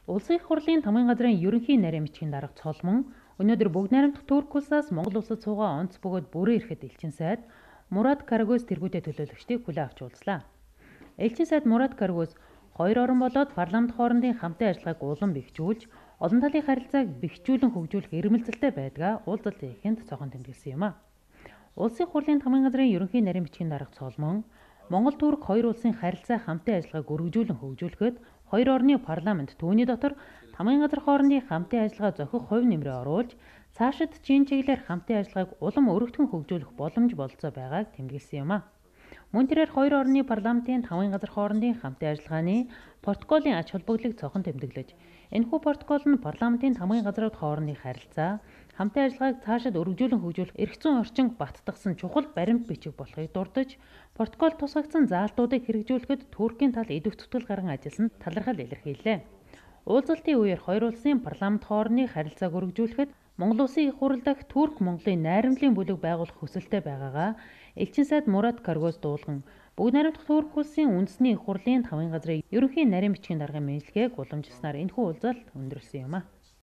Улсын их хурлын тамгын газрын ерөнхий нарийн бичгийн дарга Цолмон өнөөдөр Бүгд найрамдах Турк улсаас Монгол улсад суугаа онц бөгөөд бүрэн ирэхэд элчин сайд Мурат Карагөз тэргүүтэй төлөөлөгчдийг хүлээн авч уулзлаа. Элчин сайд Мурат Карагөз хоёр орон болоод парламент хоорондын хамтын ажиллагааг улам бэхжүүлж, олон талын харилцааг бэхжүүлэн хөгжүүлэх эрмэлзэлтэй байдгаа уулзалт хийхэд цохон тэмдэглэсэн юм а. Улсын их хурлын тамгын газрын ерөнхий нарийн бичгийн дарга Цолмон Монгол Турк хоёр улсын харилцаа хамтын ажиллагааг өргөжүүлэн хөгжүүлэхэд хоёр орны парламент түүний дотор тамгын газар хоорондын хамтын ажиллагаа зохих хувь нэмрээ оруулж, цаашид чин чиглэлээр хамтын ажиллагааг улам өргөтгөн хөгжүүлэх боломж бололцоо байгааг тэмдэглэсэн юм а. Мөн тэрээр хоёр орны парламентын тамгын газар хоорондын хамтын ажиллагааны протоколын ач холбогдлыг цохон тэмдэглэж, энэхүү протокол нь парламентын тамгын газрууд хоорондын харилцаа, хамтын ажиллагааг цаашид өргөжүүлэн хөгжүүлэх эрх зүйн орчин баттгсан чухал баримт бичиг болохыг дурдж, протокол тусгагдсан заалтуудыг хэрэгжүүлэхэд Туркийн тал идэвх зүтгэл гарган ажилласан талархал илэрхийллээ. Уулзалтын үеэр хоёр улсын парламент хоорондын харилцааг өргөжүүлэхэд Монгол улсын их хурл дахь Турк-Монголын найрамдлын бүлэг байгуулах хүсэлтэй байгаагаа элчин сайд Мурат Карагөз дуулган Бүгд найрамдах Турк улсын үндэсний их хурлын тамгын газрын ерөнхий нарийн бичгийн даргын мэдлэгийг уламжилснаар энэхүү уулзалт өндөрлсөн юм а.